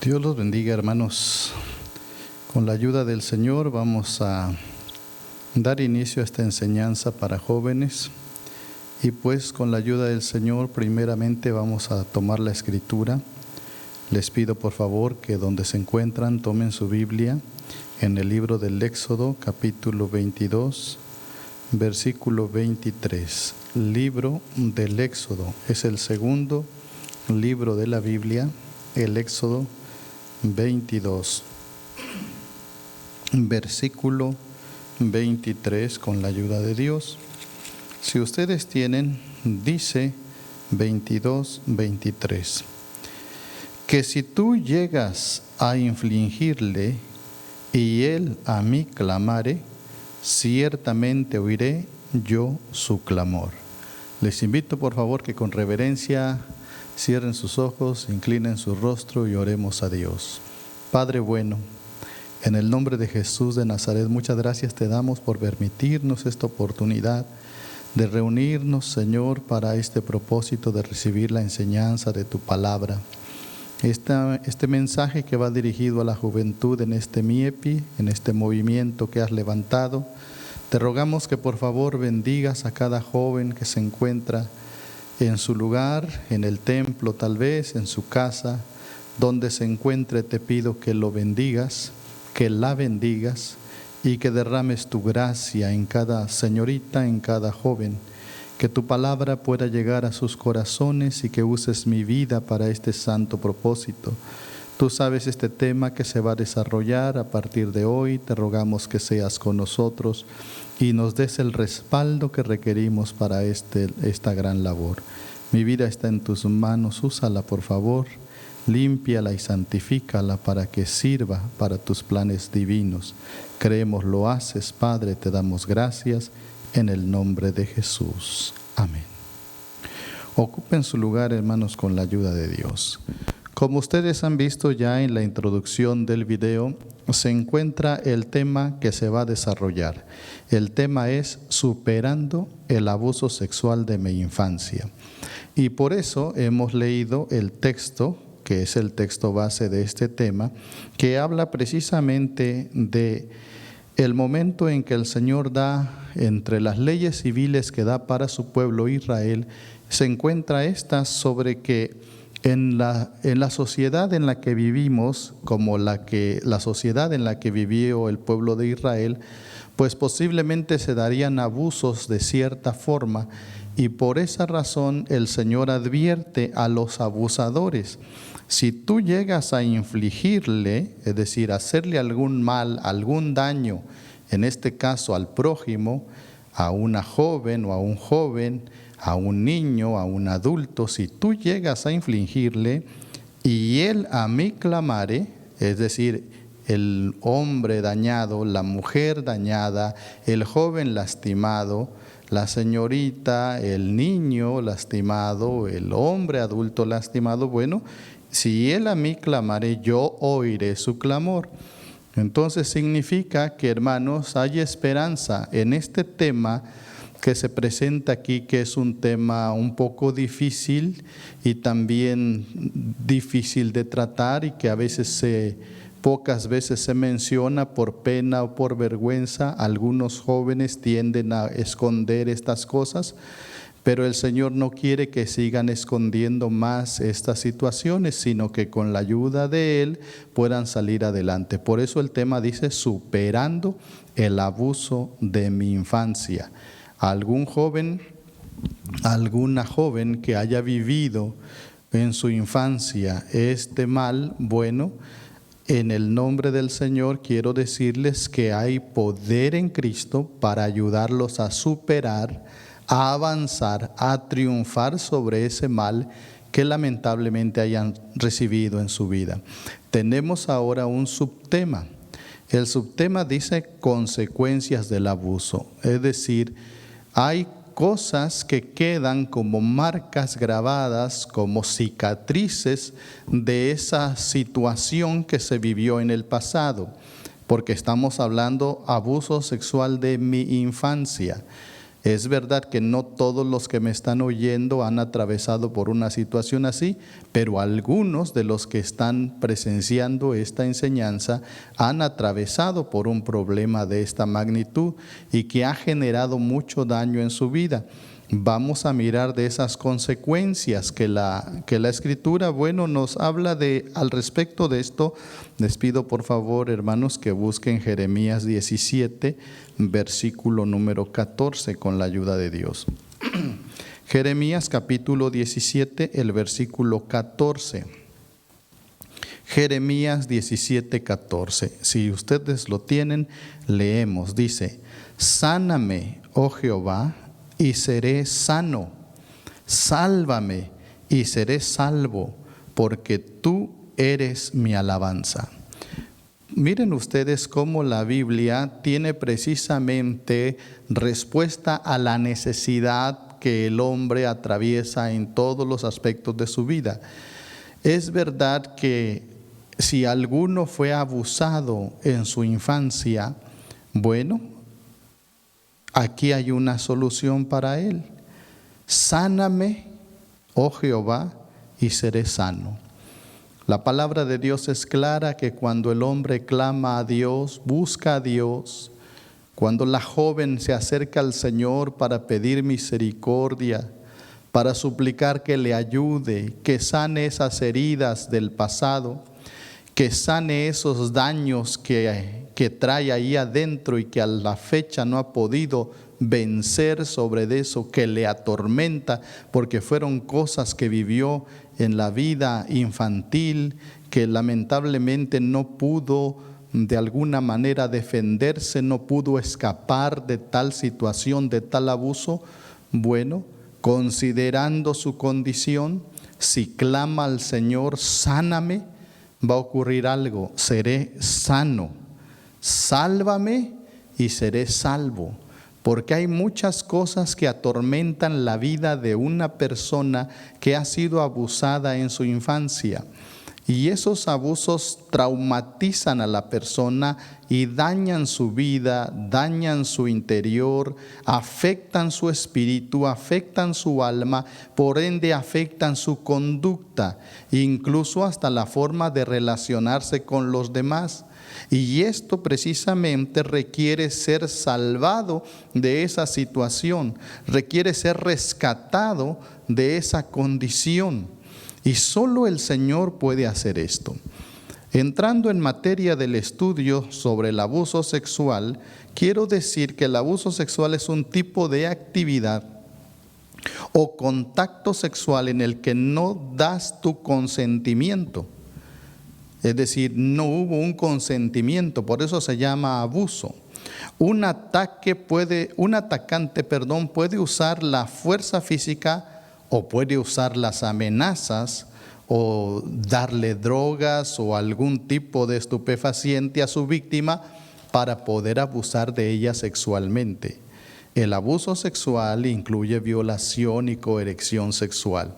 Dios los bendiga, hermanos. Con la ayuda del Señor vamos a dar inicio a esta enseñanza para jóvenes. Y pues con la ayuda del Señor primeramente vamos a tomar la escritura. Les pido por favor que donde se encuentran tomen su Biblia en el libro del Éxodo, capítulo 22, versículo 23. Libro del Éxodo, es el segundo libro de la Biblia, el Éxodo 22, versículo 23, con la ayuda de Dios. Si ustedes tienen, dice 22, 23, que si tú llegas a infligirle y él a mí clamare, ciertamente oiré yo su clamor. Les invito por favor que con reverencia cierren sus ojos, inclinen su rostro y oremos a Dios. Padre bueno, en el nombre de Jesús de Nazaret, muchas gracias te damos por permitirnos esta oportunidad de reunirnos, Señor, para este propósito de recibir la enseñanza de tu palabra. Este mensaje que va dirigido a la juventud en este MIEPI, en este movimiento que has levantado, te rogamos que por favor bendigas a cada joven que se encuentra en su lugar, en el templo tal vez, en su casa, donde se encuentre. Te pido que lo bendigas, que la bendigas y que derrames tu gracia en cada señorita, en cada joven, que tu palabra pueda llegar a sus corazones y que uses mi vida para este santo propósito. Tú sabes este tema que se va a desarrollar a partir de hoy. Te rogamos que seas con nosotros y nos des el respaldo que requerimos para esta gran labor. Mi vida está en tus manos, úsala por favor, límpiala y santifícala para que sirva para tus planes divinos. Creemos lo haces, Padre, te damos gracias en el nombre de Jesús. Amén. Ocupen su lugar, hermanos, con la ayuda de Dios. Como ustedes han visto ya en la introducción del video, se encuentra el tema que se va a desarrollar. El tema es superando el abuso sexual de mi infancia. Y por eso hemos leído el texto, que es el texto base de este tema, que habla precisamente de el momento en que el Señor da, entre las leyes civiles que da para su pueblo Israel, se encuentra esta sobre que en la sociedad en la que vivimos, como la sociedad en la que vivió el pueblo de Israel, pues posiblemente se darían abusos de cierta forma, y por esa razón el Señor advierte a los abusadores: si tú llegas a infligirle, es decir, hacerle algún mal, algún daño, en este caso al prójimo, a una joven o a un joven, a un niño, a un adulto, si tú llegas a infligirle y él a mí clamare, es decir, el hombre dañado, la mujer dañada, el joven lastimado, la señorita, el niño lastimado, el hombre adulto lastimado, bueno, si él a mí clamare, yo oiré su clamor. Entonces significa que, hermanos, hay esperanza en este tema que se presenta aquí, que es un tema un poco difícil y también difícil de tratar, y que a veces pocas veces se menciona por pena o por vergüenza. Algunos jóvenes tienden a esconder estas cosas, pero el Señor no quiere que sigan escondiendo más estas situaciones, sino que con la ayuda de Él puedan salir adelante. Por eso el tema dice: superando el abuso de mi infancia. Algún joven, alguna joven que haya vivido en su infancia este mal, bueno, en el nombre del Señor quiero decirles que hay poder en Cristo para ayudarlos a superar, a avanzar, a triunfar sobre ese mal que lamentablemente hayan recibido en su vida. Tenemos ahora un subtema. El subtema dice consecuencias del abuso, es decir, hay cosas que quedan como marcas grabadas, como cicatrices de esa situación que se vivió en el pasado, porque estamos hablando abuso sexual de mi infancia. Es verdad que no todos los que me están oyendo han atravesado por una situación así, pero algunos de los que están presenciando esta enseñanza han atravesado por un problema de esta magnitud y que ha generado mucho daño en su vida. Vamos a mirar de esas consecuencias que la Escritura, nos habla al respecto de esto. Les pido por favor, hermanos, que busquen Jeremías 17, versículo número 14, con la ayuda de Dios. Jeremías capítulo 17, el versículo 14. Jeremías 17, 14. Si ustedes lo tienen, leemos. Dice: sáname, oh Jehová, y seré sano. Sálvame y seré salvo, porque tú eres mi alabanza. Miren ustedes cómo la Biblia tiene precisamente respuesta a la necesidad que el hombre atraviesa en todos los aspectos de su vida. Es verdad que si alguno fue abusado en su infancia, aquí hay una solución para él. Sáname, oh Jehová, y seré sano. La palabra de Dios es clara que cuando el hombre clama a Dios, busca a Dios, cuando la joven se acerca al Señor para pedir misericordia, para suplicar que le ayude, que sane esas heridas del pasado, que sane esos daños que trae ahí adentro y que a la fecha no ha podido vencer sobre eso, que le atormenta, porque fueron cosas que vivió en la vida infantil, que lamentablemente no pudo de alguna manera defenderse, no pudo escapar de tal situación, de tal abuso. Considerando su condición, si clama al Señor, sáname, va a ocurrir algo: seré sano. Sálvame y seré salvo. Porque hay muchas cosas que atormentan la vida de una persona que ha sido abusada en su infancia. Y esos abusos traumatizan a la persona y dañan su vida, dañan su interior, afectan su espíritu, afectan su alma, por ende afectan su conducta, incluso hasta la forma de relacionarse con los demás. Y esto precisamente requiere ser salvado de esa situación, requiere ser rescatado de esa condición. Y solo el Señor puede hacer esto. Entrando en materia del estudio sobre el abuso sexual, quiero decir que el abuso sexual es un tipo de actividad o contacto sexual en el que no das tu consentimiento. Es decir, no hubo un consentimiento, por eso se llama abuso. Un atacante puede usar la fuerza física o puede usar las amenazas o darle drogas o algún tipo de estupefaciente a su víctima para poder abusar de ella sexualmente. El abuso sexual incluye violación y coerción sexual.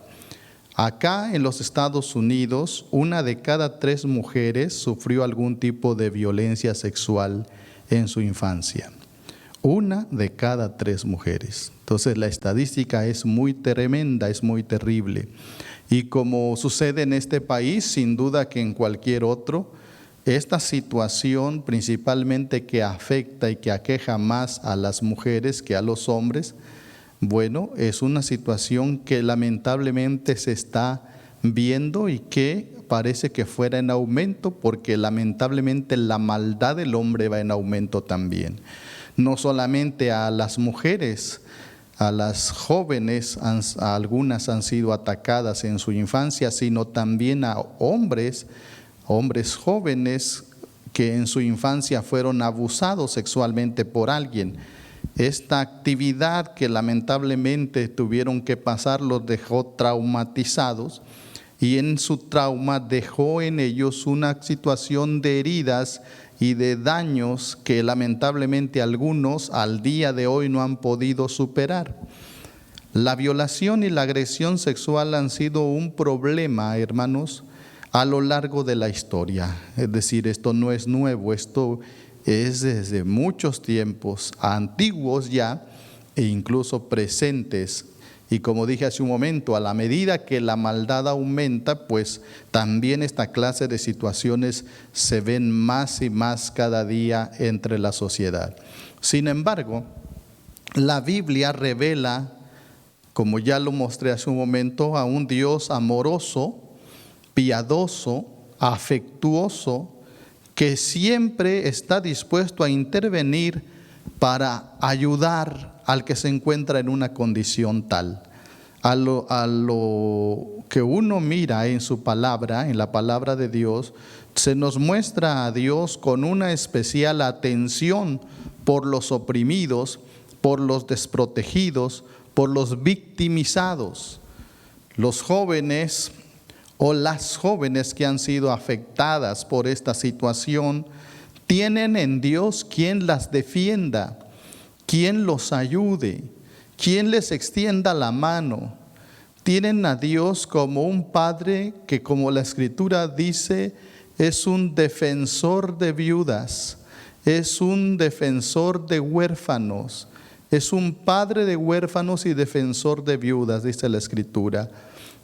Acá en los Estados Unidos, 1 de cada 3 mujeres sufrió algún tipo de violencia sexual en su infancia. 1 de cada 3 mujeres. Entonces la estadística es muy tremenda, es muy terrible. Y como sucede en este país, sin duda que en cualquier otro, esta situación principalmente que afecta y que aqueja más a las mujeres que a los hombres, es una situación que lamentablemente se está viendo y que parece que fuera en aumento, porque lamentablemente la maldad del hombre va en aumento también. No solamente a las mujeres, a las jóvenes, algunas han sido atacadas en su infancia, sino también a hombres jóvenes que en su infancia fueron abusados sexualmente por alguien. Esta actividad que lamentablemente tuvieron que pasar los dejó traumatizados, y en su trauma dejó en ellos una situación de heridas y de daños que lamentablemente algunos al día de hoy no han podido superar. La violación y la agresión sexual han sido un problema, hermanos, a lo largo de la historia. Es decir, esto no es nuevo, esto es desde muchos tiempos antiguos ya, e incluso presentes. Y como dije hace un momento, a la medida que la maldad aumenta, pues también esta clase de situaciones se ven más y más cada día entre la sociedad. Sin embargo, la Biblia revela, como ya lo mostré hace un momento, a un Dios amoroso, piadoso, afectuoso, que siempre está dispuesto a intervenir para ayudar al que se encuentra en una condición tal. A lo que uno mira en su palabra, en la palabra de Dios, se nos muestra a Dios con una especial atención por los oprimidos, por los desprotegidos, por los victimizados. Los jóvenes o las jóvenes que han sido afectadas por esta situación tienen en Dios quien las defienda, quien los ayude, quien les extienda la mano. Tienen a Dios como un Padre que, como la Escritura dice, es un defensor de viudas, es un defensor de huérfanos, es un Padre de huérfanos y defensor de viudas, dice la Escritura.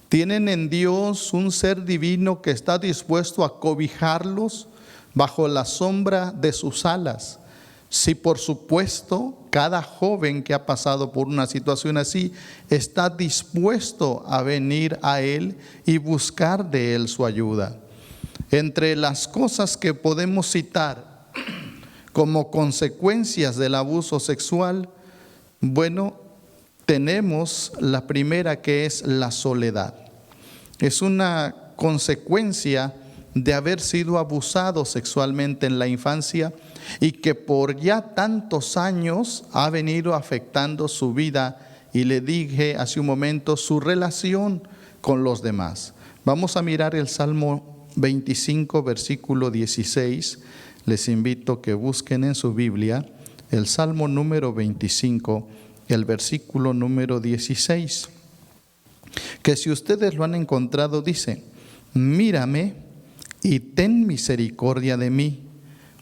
Tienen en Dios un ser divino que está dispuesto a cobijarlos bajo la sombra de sus alas. Si por supuesto cada joven que ha pasado por una situación así está dispuesto a venir a Él y buscar de Él su ayuda. Entre las cosas que podemos citar como consecuencias del abuso sexual, tenemos la primera, que es la soledad. Es una consecuencia de haber sido abusado sexualmente en la infancia y que por ya tantos años ha venido afectando su vida, y le dije hace un momento, su relación con los demás. Vamos a mirar el Salmo 25, versículo 16. Les invito a que busquen en su Biblia el Salmo número 25, el versículo número 16, que si ustedes lo han encontrado, dice: mírame y ten misericordia de mí,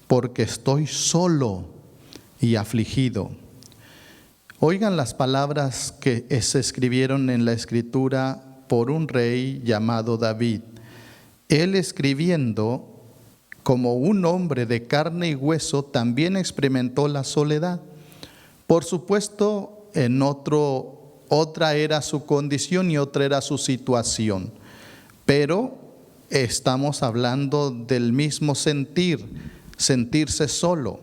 porque estoy solo y afligido. Oigan las palabras que se escribieron en la Escritura por un rey llamado David. Él, escribiendo como un hombre de carne y hueso, también experimentó la soledad. Por supuesto, otra era su condición y otra era su situación, pero estamos hablando del mismo sentirse solo.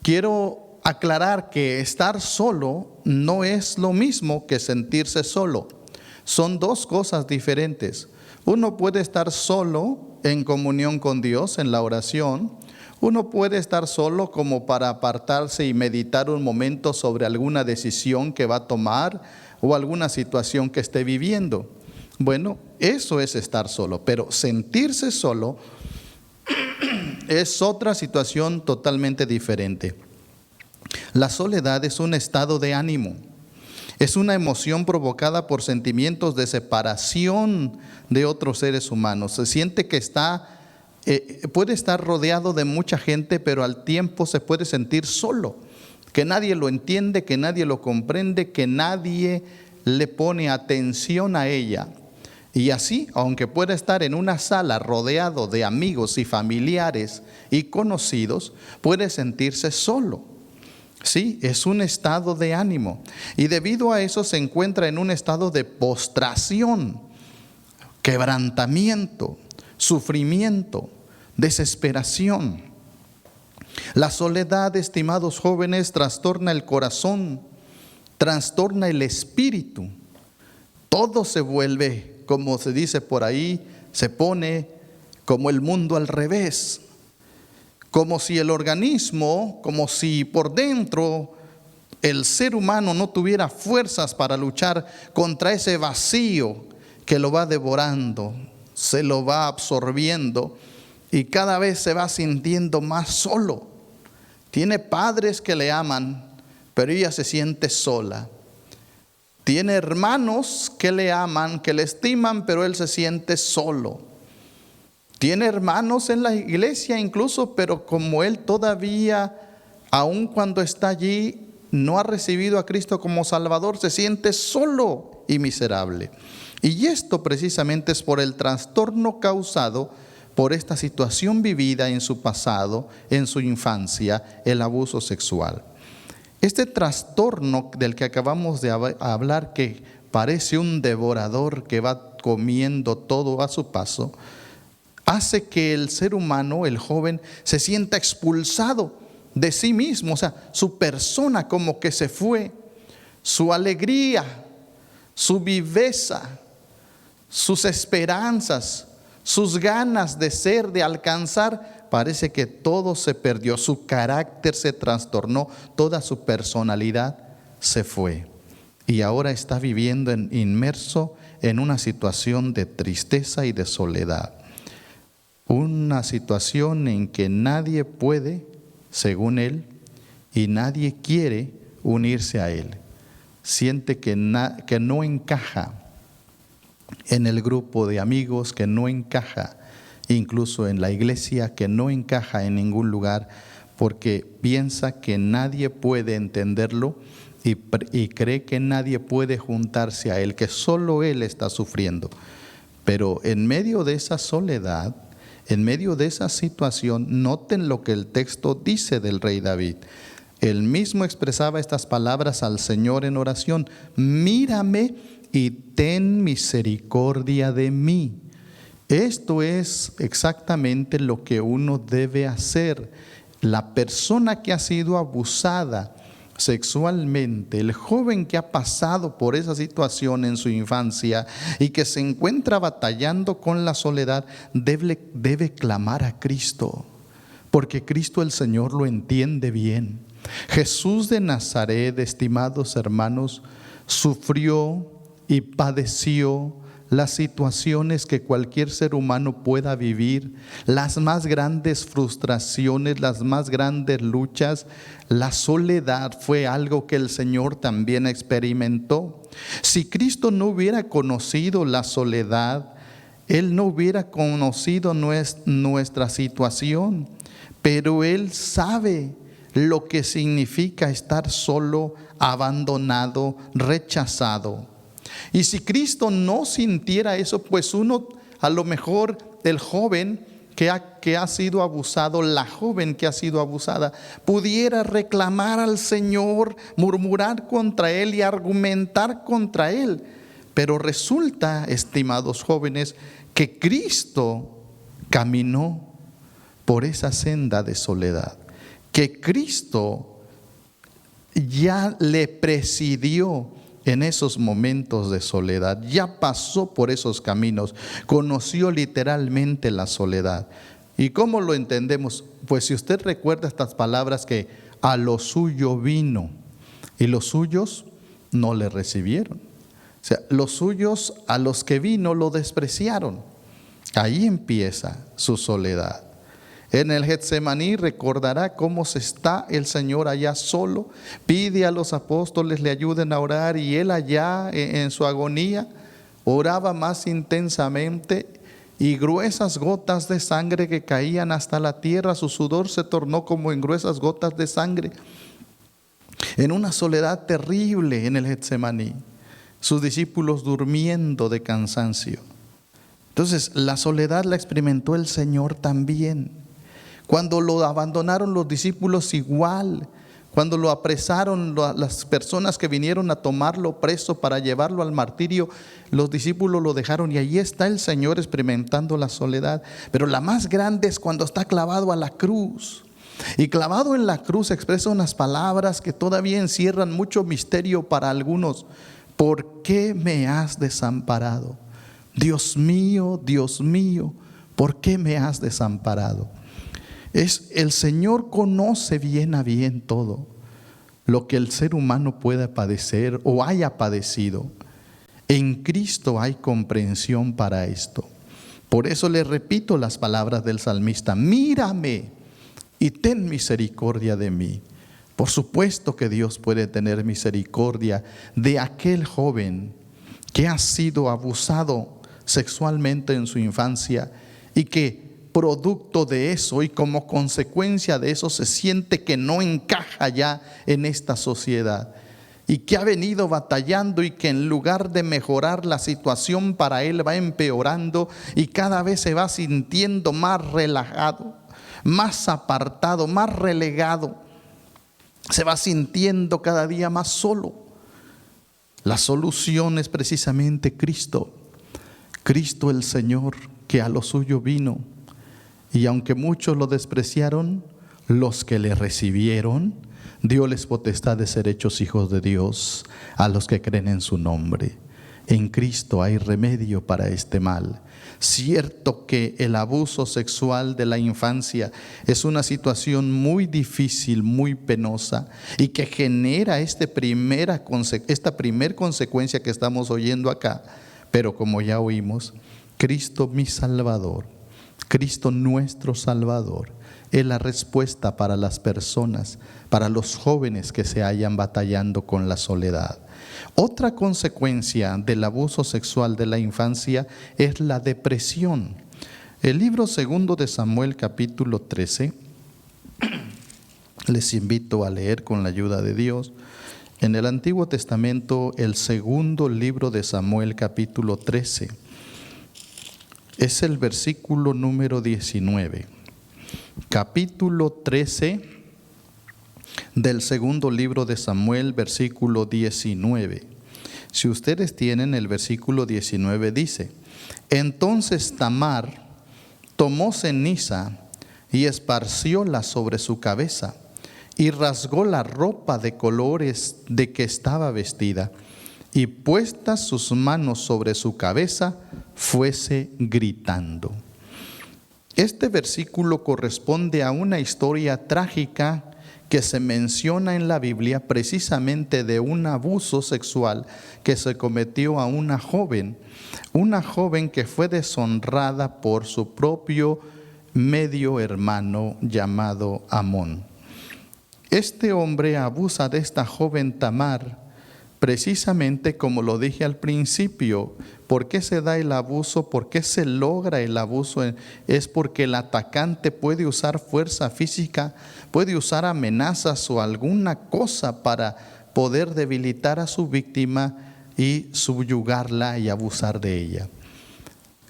Quiero aclarar que estar solo no es lo mismo que sentirse solo. Son dos cosas diferentes. Uno puede estar solo en comunión con Dios, en la oración. Uno puede estar solo como para apartarse y meditar un momento sobre alguna decisión que va a tomar o alguna situación que esté viviendo. Eso es estar solo, pero sentirse solo es otra situación totalmente diferente. La soledad es un estado de ánimo, es una emoción provocada por sentimientos de separación de otros seres humanos. Se siente que puede estar rodeado de mucha gente, pero al tiempo se puede sentir solo, que nadie lo entiende, que nadie lo comprende, que nadie le pone atención a ella. Y así, aunque pueda estar en una sala rodeado de amigos y familiares y conocidos, puede sentirse solo. Sí, es un estado de ánimo. Y debido a eso se encuentra en un estado de postración, quebrantamiento, sufrimiento, desesperación. La soledad, estimados jóvenes, trastorna el corazón, trastorna el espíritu. Todo se vuelve, como se dice por ahí, se pone como el mundo al revés. Como si el organismo, como si por dentro el ser humano no tuviera fuerzas para luchar contra ese vacío que lo va devorando, se lo va absorbiendo y cada vez se va sintiendo más solo. Tiene padres que le aman, pero ella se siente sola. Tiene hermanos que le aman, que le estiman, pero él se siente solo. Tiene hermanos en la iglesia incluso, pero como él todavía, aun cuando está allí, no ha recibido a Cristo como Salvador, se siente solo y miserable. Y esto precisamente es por el trastorno causado por esta situación vivida en su pasado, en su infancia, el abuso sexual. Este trastorno del que acabamos de hablar, que parece un devorador que va comiendo todo a su paso, hace que el ser humano, el joven, se sienta expulsado de sí mismo. O sea, su persona como que se fue, su alegría, su viveza, sus esperanzas, sus ganas de ser, de alcanzar, parece que todo se perdió. Su carácter se trastornó, toda su personalidad se fue. Y ahora está viviendo inmerso en una situación de tristeza y de soledad. Una situación en que nadie puede, según él, y nadie quiere unirse a él. Siente que no encaja en el grupo de amigos, que no encaja incluso en la iglesia, que no encaja en ningún lugar, porque piensa que nadie puede entenderlo y cree que nadie puede juntarse a él, que solo él está sufriendo. Pero en medio de esa soledad, en medio de esa situación, noten lo que el texto dice del rey David. Él mismo expresaba estas palabras al Señor en oración: mírame y ten misericordia de mí. Esto es exactamente lo que uno debe hacer. La persona que ha sido abusada sexualmente, el joven que ha pasado por esa situación en su infancia y que se encuentra batallando con la soledad, debe clamar a Cristo, porque Cristo el Señor lo entiende bien. Jesús de Nazaret, estimados hermanos, sufrió y padeció las situaciones que cualquier ser humano pueda vivir, las más grandes frustraciones, las más grandes luchas. La soledad fue algo que el Señor también experimentó. Si Cristo no hubiera conocido la soledad, Él no hubiera conocido nuestra situación, pero Él sabe lo que significa estar solo, abandonado, rechazado. Y si Cristo no sintiera eso, pues uno, a lo mejor el joven que ha sido abusado, la joven que ha sido abusada, pudiera reclamar al Señor, murmurar contra Él y argumentar contra Él. Pero resulta, estimados jóvenes, que Cristo caminó por esa senda de soledad, que Cristo ya le presidió en esos momentos de soledad, ya pasó por esos caminos, conoció literalmente la soledad. ¿Y cómo lo entendemos? Pues si usted recuerda estas palabras, que a lo suyo vino y los suyos no le recibieron. O sea, los suyos, a los que vino, lo despreciaron. Ahí empieza su soledad. En el Getsemaní recordará cómo se está el Señor allá solo, pide a los apóstoles le ayuden a orar, y él allá en su agonía oraba más intensamente, y gruesas gotas de sangre que caían hasta la tierra, su sudor se tornó como en gruesas gotas de sangre, en una soledad terrible en el Getsemaní, sus discípulos durmiendo de cansancio. Entonces la soledad la experimentó el Señor también. Cuando lo abandonaron los discípulos, igual. Cuando lo apresaron las personas que vinieron a tomarlo preso para llevarlo al martirio, los discípulos lo dejaron, y ahí está el Señor experimentando la soledad. Pero la más grande es cuando está clavado a la cruz. Y clavado en la cruz expresa unas palabras que todavía encierran mucho misterio para algunos. ¿Por qué me has desamparado? Dios mío, ¿por qué me has desamparado? El Señor conoce bien a bien todo lo que el ser humano pueda padecer o haya padecido. En Cristo hay comprensión para esto. Por eso le repito las palabras del salmista: mírame y ten misericordia de mí. Por supuesto que Dios puede tener misericordia de aquel joven que ha sido abusado sexualmente en su infancia y que producto de eso y como consecuencia de eso se siente que no encaja ya en esta sociedad y que ha venido batallando y que en lugar de mejorar la situación para él va empeorando y cada vez se va sintiendo más relajado, más apartado, más relegado, se va sintiendo cada día más solo. La solución es precisamente Cristo, Cristo el Señor, que a lo suyo vino. Y aunque muchos lo despreciaron, los que le recibieron, dióles potestad de ser hechos hijos de Dios a los que creen en su nombre. En Cristo hay remedio para este mal. Cierto que el abuso sexual de la infancia es una situación muy difícil, muy penosa y que genera esta primera consecuencia que estamos oyendo acá. Pero como ya oímos, Cristo mi Salvador, Cristo nuestro Salvador, es la respuesta para las personas, para los jóvenes que se hallan batallando con la soledad. Otra consecuencia del abuso sexual de la infancia es la depresión. El libro 2 de Samuel capítulo 13, les invito a leer con la ayuda de Dios. En el Antiguo Testamento, el 2 libro de Samuel capítulo 13, es el versículo número 19. Capítulo 13 del 2 libro de Samuel, versículo 19. Si ustedes tienen el versículo 19, dice: entonces Tamar tomó ceniza y esparcióla sobre su cabeza y rasgó la ropa de colores de que estaba vestida, y puestas sus manos sobre su cabeza, fuese gritando. Este versículo corresponde a una historia trágica que se menciona en la Biblia precisamente de un abuso sexual que se cometió a una joven que fue deshonrada por su propio medio hermano llamado Amón. Este hombre abusa de esta joven Tamar, precisamente como lo dije al principio. ¿Por qué se da el abuso? ¿Por qué se logra el abuso? Es porque el atacante puede usar fuerza física, puede usar amenazas o alguna cosa para poder debilitar a su víctima y subyugarla y abusar de ella.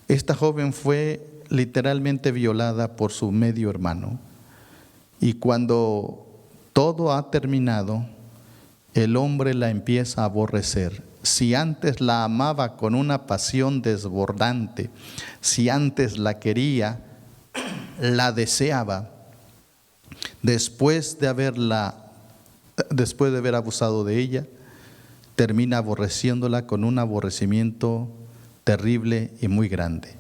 Esta joven fue literalmente violada por su medio hermano. Y cuando todo ha terminado, el hombre la empieza a aborrecer. Si antes la amaba con una pasión desbordante, si antes la quería, la deseaba, después de haber abusado de ella, termina aborreciéndola con un aborrecimiento terrible y muy grande.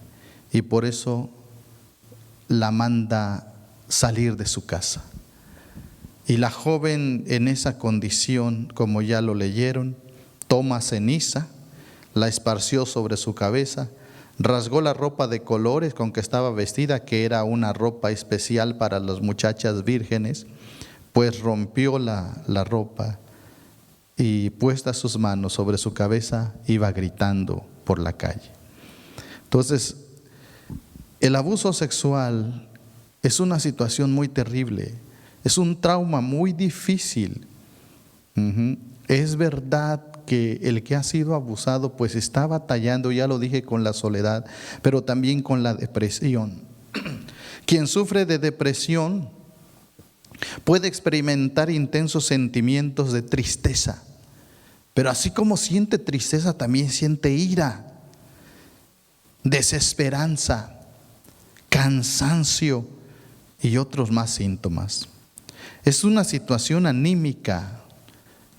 Y por eso la manda salir de su casa. Y la joven en esa condición, como ya lo leyeron, toma ceniza, la esparció sobre su cabeza, rasgó la ropa de colores con que estaba vestida, que era una ropa especial para las muchachas vírgenes, pues rompió la ropa y puestas sus manos sobre su cabeza iba gritando por la calle. Entonces, el abuso sexual es una situación muy terrible. Es un trauma muy difícil. Es verdad que el que ha sido abusado pues está batallando, ya lo dije, con la soledad, pero también con la depresión. Quien sufre de depresión puede experimentar intensos sentimientos de tristeza, pero así como siente tristeza, también siente ira, desesperanza, cansancio y otros más síntomas. Es una situación anímica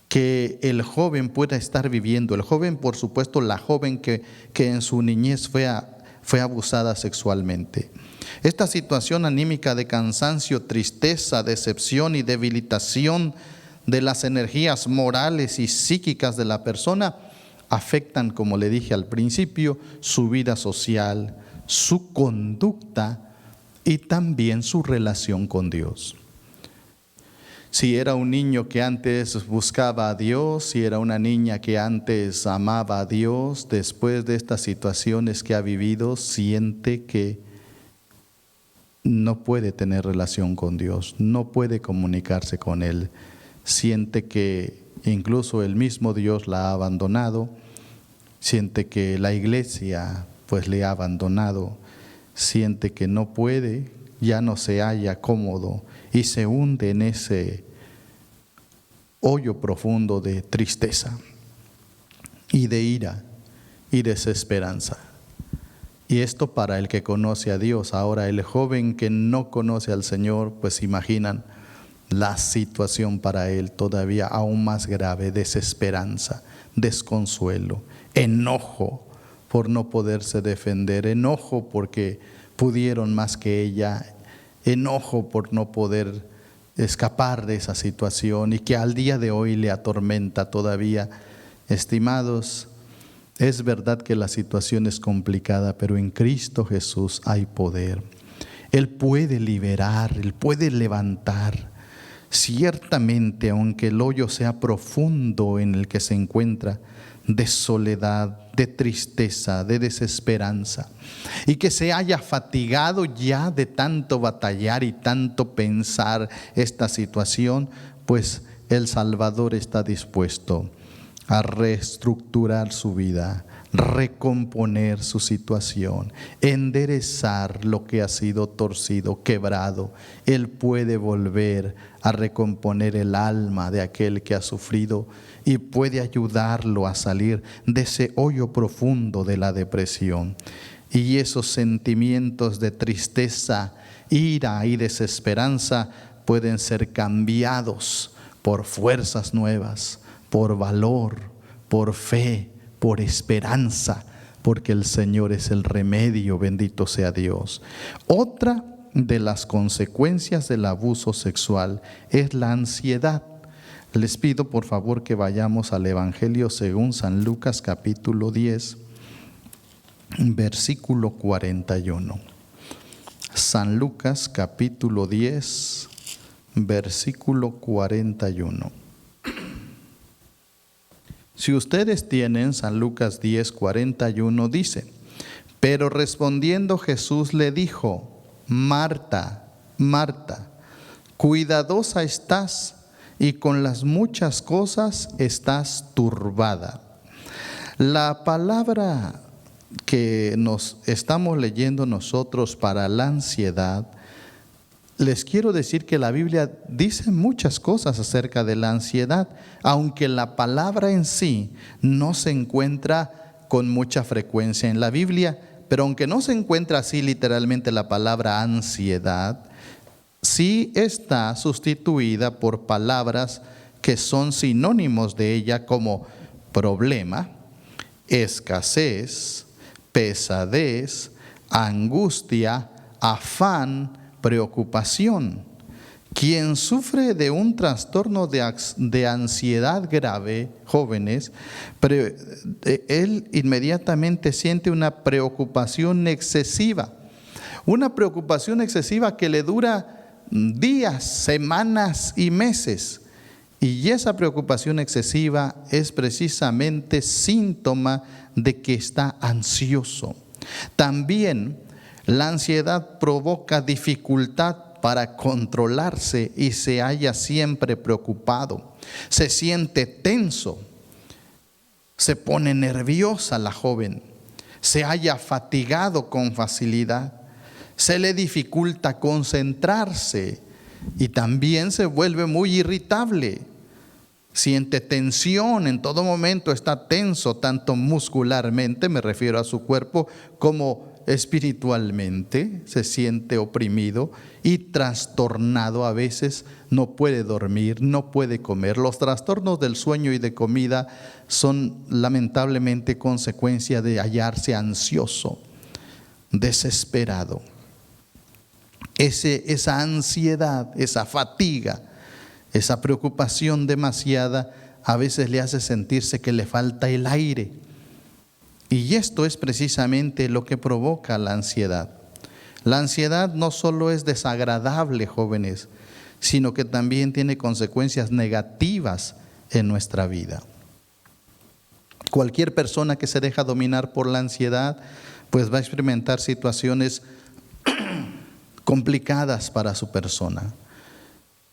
que el joven pueda estar viviendo. El joven, por supuesto, la joven que en su niñez fue abusada sexualmente. Esta situación anímica de cansancio, tristeza, decepción y debilitación de las energías morales y psíquicas de la persona afectan, como le dije al principio, su vida social, su conducta y también su relación con Dios. Si era un niño que antes buscaba a Dios, si era una niña que antes amaba a Dios, después de estas situaciones que ha vivido, siente que no puede tener relación con Dios, no puede comunicarse con Él. Siente que incluso el mismo Dios la ha abandonado, siente que la iglesia pues le ha abandonado, siente que no puede, ya no se halla cómodo y se hunde en ese hoyo profundo de tristeza y de ira y desesperanza. Y esto para el que conoce a Dios. Ahora el joven que no conoce al Señor, pues imaginan la situación para él todavía aún más grave: desesperanza, desconsuelo, enojo por no poderse defender, enojo porque pudieron más que ella, enojo por no poder escapar de esa situación y que al día de hoy le atormenta todavía. Estimados, es verdad que la situación es complicada, pero en Cristo Jesús hay poder. Él puede liberar, Él puede levantar. Ciertamente, aunque el hoyo sea profundo en el que se encuentra, de soledad, de tristeza, de desesperanza, y que se haya fatigado ya de tanto batallar y tanto pensar esta situación, pues el Salvador está dispuesto a reestructurar su vida, recomponer su situación, enderezar lo que ha sido torcido, quebrado. Él puede volver a recomponer el alma de aquel que ha sufrido y puede ayudarlo a salir de ese hoyo profundo de la depresión. Y esos sentimientos de tristeza, ira y desesperanza pueden ser cambiados por fuerzas nuevas, por valor, por fe, por esperanza, porque el Señor es el remedio, bendito sea Dios. Otra de las consecuencias del abuso sexual es la ansiedad. Les pido por favor que vayamos al Evangelio según San Lucas capítulo 10, versículo 41. San Lucas capítulo 10, versículo 41. Si ustedes tienen San Lucas 10, 41, dice: pero respondiendo Jesús le dijo: Marta, Marta, cuidadosa estás y con las muchas cosas estás turbada. La palabra que nos estamos leyendo nosotros para la ansiedad, les quiero decir que la Biblia dice muchas cosas acerca de la ansiedad, aunque la palabra en sí no se encuentra con mucha frecuencia en la Biblia, pero aunque no se encuentra así literalmente la palabra ansiedad, sí está sustituida por palabras que son sinónimos de ella, como problema, escasez, pesadez, angustia, afán, preocupación. Quien sufre de un trastorno de ansiedad grave, jóvenes, él inmediatamente siente una preocupación excesiva. Una preocupación excesiva que le dura días, semanas y meses. Y esa preocupación excesiva es precisamente síntoma de que está ansioso. También la ansiedad provoca dificultad para controlarse y se halla siempre preocupado. Se siente tenso, se pone nerviosa la joven, se halla fatigado con facilidad, se le dificulta concentrarse y también se vuelve muy irritable. Siente tensión, en todo momento está tenso, tanto muscularmente, me refiero a su cuerpo, como espiritualmente. Se siente oprimido y trastornado a veces, no puede dormir, no puede comer. Los trastornos del sueño y de comida son lamentablemente consecuencia de hallarse ansioso, desesperado. Esa ansiedad, esa fatiga, esa preocupación demasiada a veces le hace sentirse que le falta el aire. Y esto es precisamente lo que provoca la ansiedad. La ansiedad no solo es desagradable, jóvenes, sino que también tiene consecuencias negativas en nuestra vida. Cualquier persona que se deja dominar por la ansiedad, pues va a experimentar situaciones complicadas para su persona.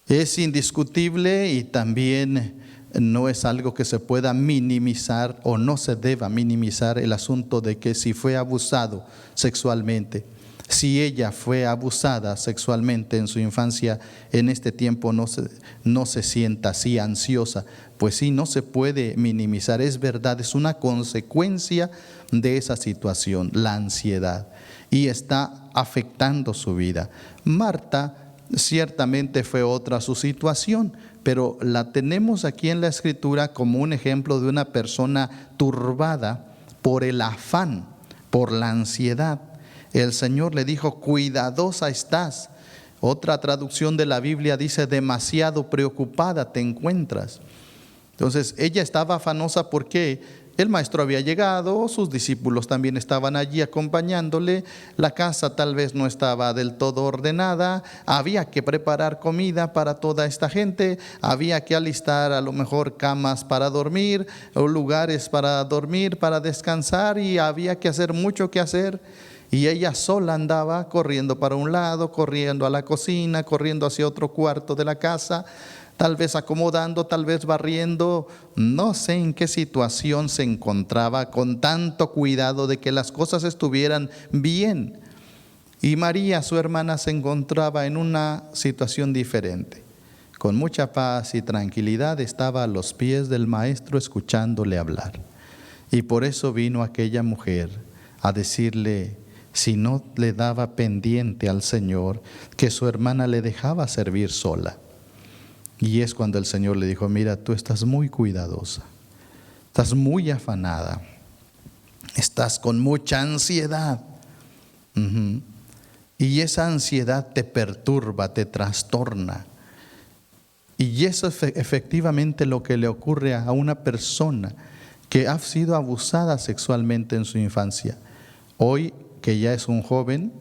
Es indiscutible y también no es algo que se pueda minimizar o no se deba minimizar el asunto de que si fue abusado sexualmente, si ella fue abusada sexualmente en su infancia, en este tiempo no se sienta así ansiosa. Pues sí, no se puede minimizar, es verdad, es una consecuencia de esa situación, la ansiedad, y está afectando su vida. Marta ciertamente fue otra su situación, pero la tenemos aquí en la Escritura como un ejemplo de una persona turbada por el afán, por la ansiedad. El Señor le dijo, cuidadosa estás. Otra traducción de la Biblia dice, demasiado preocupada te encuentras. Entonces ella estaba afanosa porque el maestro había llegado, sus discípulos también estaban allí acompañándole, la casa tal vez no estaba del todo ordenada, había que preparar comida para toda esta gente, había que alistar a lo mejor camas para dormir o lugares para dormir, para descansar, y había que hacer mucho que hacer. Y ella sola andaba corriendo para un lado, corriendo a la cocina, corriendo hacia otro cuarto de la casa, tal vez acomodando, tal vez barriendo, no sé en qué situación se encontraba, con tanto cuidado de que las cosas estuvieran bien. Y María, su hermana, se encontraba en una situación diferente. Con mucha paz y tranquilidad estaba a los pies del maestro escuchándole hablar. Y por eso vino aquella mujer a decirle, si no le daba pendiente al Señor, que su hermana le dejaba servir sola. Y es cuando el Señor le dijo, mira, tú estás muy cuidadosa, estás muy afanada, estás con mucha ansiedad. Y esa ansiedad te perturba, te trastorna. Y eso es efectivamente lo que le ocurre a una persona que ha sido abusada sexualmente en su infancia. Hoy que ya es un joven,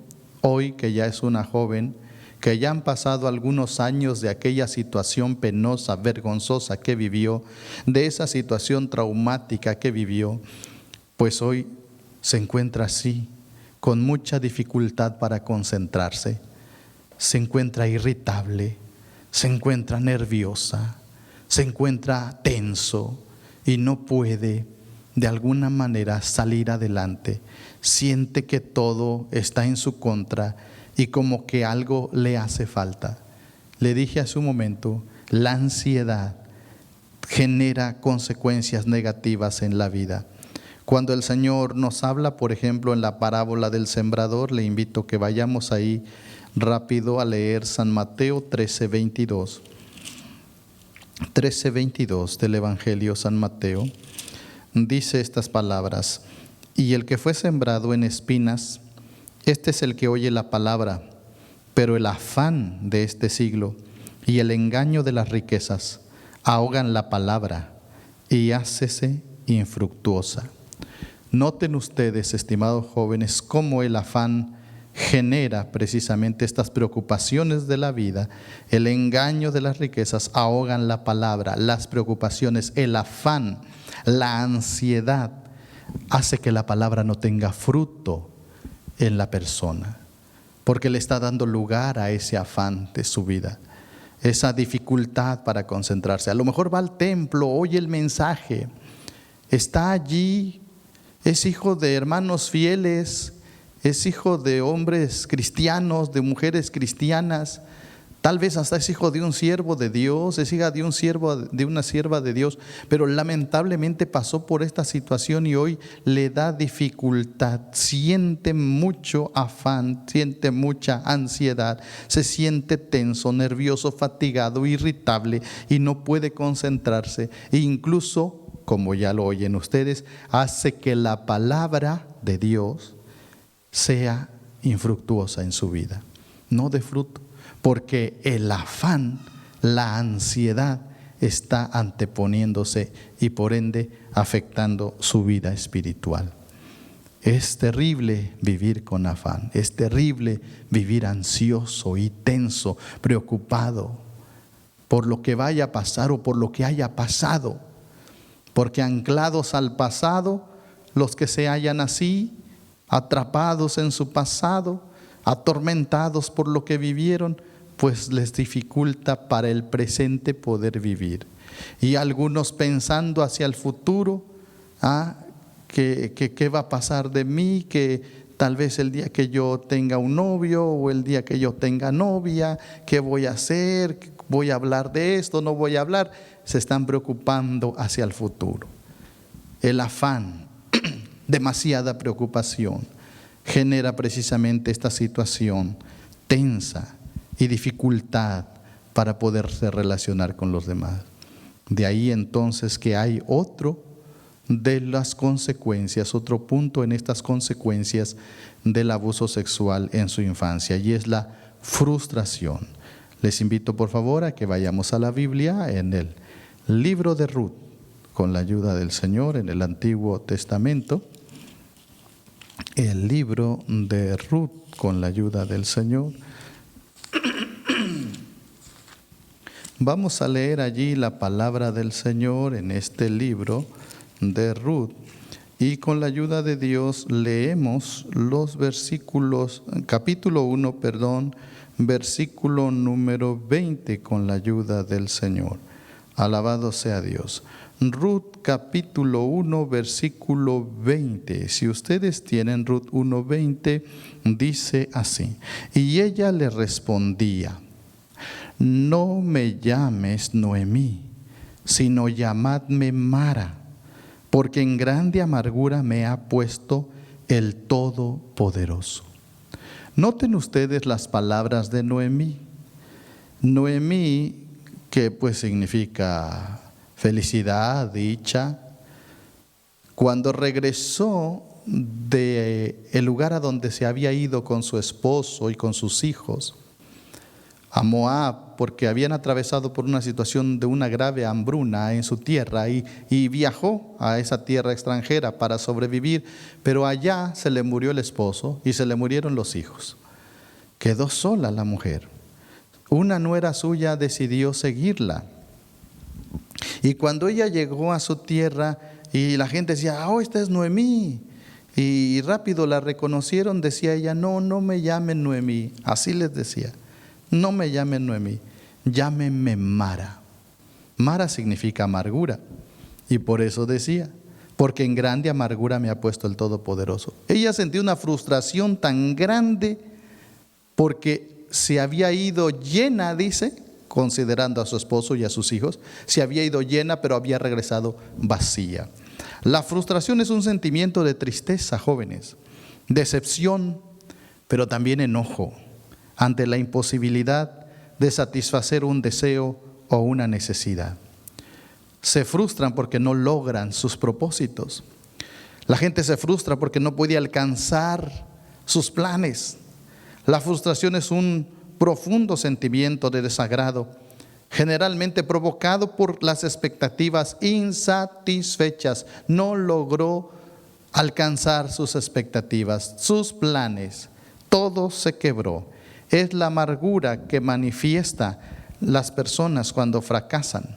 hoy que ya es una joven, que ya han pasado algunos años de aquella situación penosa, vergonzosa que vivió, de esa situación traumática que vivió, pues hoy se encuentra así, con mucha dificultad para concentrarse, se encuentra irritable, se encuentra nerviosa, se encuentra tenso y no puede de alguna manera salir adelante. Siente que todo está en su contra y como que algo le hace falta. Le dije hace un momento, la ansiedad genera consecuencias negativas en la vida. Cuando el Señor nos habla, por ejemplo, en la parábola del sembrador, le invito a que vayamos ahí rápido a leer San Mateo 13:22. 13:22 del Evangelio San Mateo. Dice estas palabras, y el que fue sembrado en espinas, este es el que oye la palabra, pero el afán de este siglo y el engaño de las riquezas ahogan la palabra y hácese infructuosa. Noten ustedes, estimados jóvenes, cómo el afán genera precisamente estas preocupaciones de la vida. El engaño de las riquezas ahogan la palabra, las preocupaciones, el afán, la ansiedad hace que la palabra no tenga fruto en la persona, porque le está dando lugar a ese afán de su vida, esa dificultad para concentrarse. A lo mejor va al templo, oye el mensaje, está allí, es hijo de hermanos fieles, es hijo de hombres cristianos, de mujeres cristianas, tal vez hasta es hijo de un siervo de Dios, es hija de un siervo, de una sierva de Dios, pero lamentablemente pasó por esta situación y hoy le da dificultad, siente mucho afán, siente mucha ansiedad, se siente tenso, nervioso, fatigado, irritable y no puede concentrarse. E incluso, como ya lo oyen ustedes, hace que la palabra de Dios sea infructuosa en su vida, no de fruto. Porque el afán, la ansiedad está anteponiéndose y por ende afectando su vida espiritual. Es terrible vivir con afán, es terrible vivir ansioso y tenso, preocupado por lo que vaya a pasar o por lo que haya pasado. Porque anclados al pasado, los que se hallan así, atrapados en su pasado, atormentados por lo que vivieron, pues les dificulta para el presente poder vivir. Y algunos pensando hacia el futuro, ¿qué va a pasar de mí? Que tal vez el día que yo tenga un novio o el día que yo tenga novia, ¿qué voy a hacer? ¿Voy a hablar de esto? ¿No voy a hablar? Se están preocupando hacia el futuro. El afán, demasiada preocupación, genera precisamente esta situación tensa y dificultad para poderse relacionar con los demás. De ahí entonces que hay otro de las consecuencias, otro punto en estas consecuencias del abuso sexual en su infancia, y es la frustración. Les invito por favor a que vayamos a la Biblia en el libro de Ruth, con la ayuda del Señor, en el Antiguo Testamento. El libro de Ruth, con la ayuda del Señor. Vamos a leer allí la palabra del Señor en este libro de Ruth, y con la ayuda de Dios leemos los versículos, capítulo 1, versículo número 20, con la ayuda del Señor. Alabado sea Dios. Ruth capítulo 1, versículo 20. Si ustedes tienen Ruth 1:20, dice así: y ella le respondía: no me llames Noemí, sino llamadme Mara, porque en grande amargura me ha puesto el Todopoderoso. Noten ustedes las palabras de Noemí. Noemí, que pues significa felicidad, dicha. Cuando regresó del lugar a donde se había ido con su esposo y con sus hijos, a Moab, porque habían atravesado por una situación de una grave hambruna en su tierra, y viajó a esa tierra extranjera para sobrevivir, pero allá se le murió el esposo y se le murieron los hijos. Quedó sola la mujer. Una nuera suya decidió seguirla, y cuando ella llegó a su tierra y la gente decía: esta es Noemí, y rápido la reconocieron, decía ella: no me llamen Noemí. Así les decía: no me llamen Noemí, llámenme Mara. Mara significa amargura, y por eso decía: porque en grande amargura me ha puesto el Todopoderoso. Ella sentía una frustración tan grande porque se había ido llena, dice, considerando a su esposo y a sus hijos, se había ido llena, pero había regresado vacía. La frustración es un sentimiento de tristeza, jóvenes, decepción, pero también enojo ante la imposibilidad de satisfacer un deseo o una necesidad. Se frustran porque no logran sus propósitos. La gente se frustra porque no puede alcanzar sus planes. La frustración es un profundo sentimiento de desagrado, generalmente provocado por las expectativas insatisfechas. No logró alcanzar sus expectativas, sus planes. Todo se quebró. Es la amargura que manifiesta las personas cuando fracasan.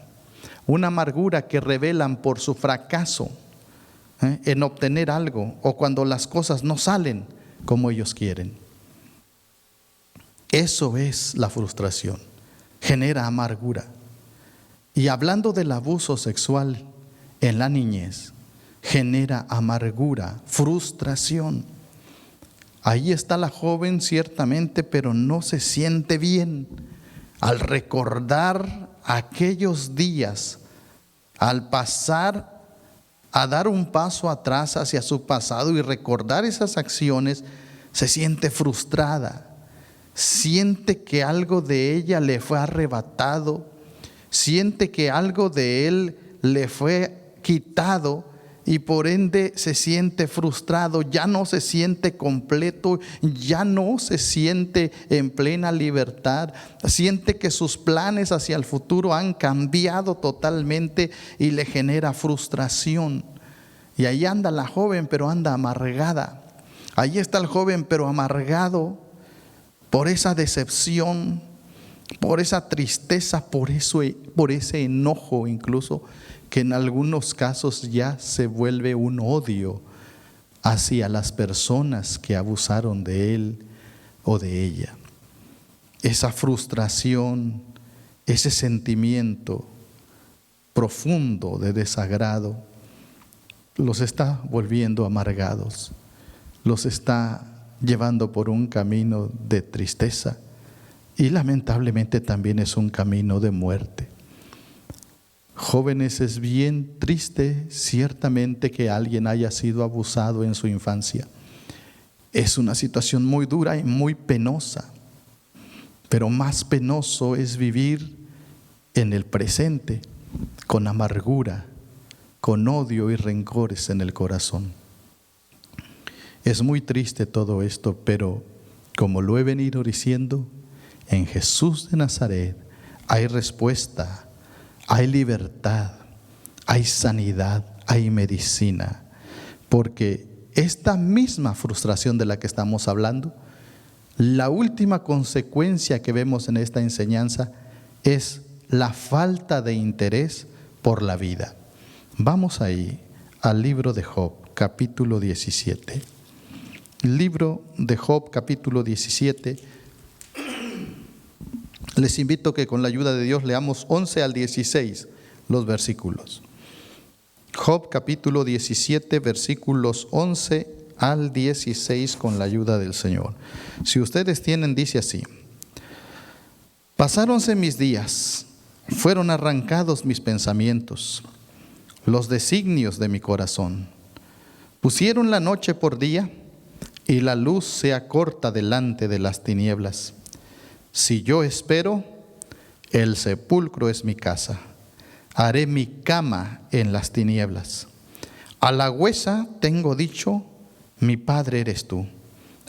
Una amargura que revelan por su fracaso en obtener algo, o cuando las cosas no salen como ellos quieren. Eso es la frustración. Genera amargura. Y hablando del abuso sexual en la niñez, genera amargura, frustración. Ahí está la joven ciertamente, pero no se siente bien al recordar aquellos días, al pasar a dar un paso atrás hacia su pasado y recordar esas acciones. Se siente frustrada, siente que algo de ella le fue arrebatado, siente que algo de él le fue quitado, y por ende se siente frustrado, ya no se siente completo, ya no se siente en plena libertad, siente que sus planes hacia el futuro han cambiado totalmente y le genera frustración. Y ahí anda la joven, pero anda amargada. Ahí está el joven, pero amargado por esa decepción, por esa tristeza, por ese enojo incluso, que en algunos casos ya se vuelve un odio hacia las personas que abusaron de él, o de ella. Esa frustración, ese sentimiento profundo de desagrado, los está volviendo amargados, los está llevando por un camino de tristeza y lamentablemente también es un camino de muerte. Jóvenes, es bien triste ciertamente que alguien haya sido abusado en su infancia. Es una situación muy dura y muy penosa, pero más penoso es vivir en el presente con amargura, con odio y rencores en el corazón. Es muy triste todo esto, pero como lo he venido diciendo, en Jesús de Nazaret hay respuesta, hay libertad, hay sanidad, hay medicina, porque esta misma frustración de la que estamos hablando, la última consecuencia que vemos en esta enseñanza es la falta de interés por la vida. Vamos ahí al libro de Job, capítulo 17. Libro de Job, capítulo 17. Les invito que con la ayuda de Dios leamos 11 al 16 los versículos. Job, capítulo 17, versículos 11 al 16 con la ayuda del Señor. Si ustedes tienen, dice así: Pasáronse mis días, fueron arrancados mis pensamientos, los designios de mi corazón. Pusieron la noche por día y la luz se acorta delante de las tinieblas. Si yo espero, el sepulcro es mi casa. Haré mi cama en las tinieblas. A la huesa tengo dicho, mi padre eres tú.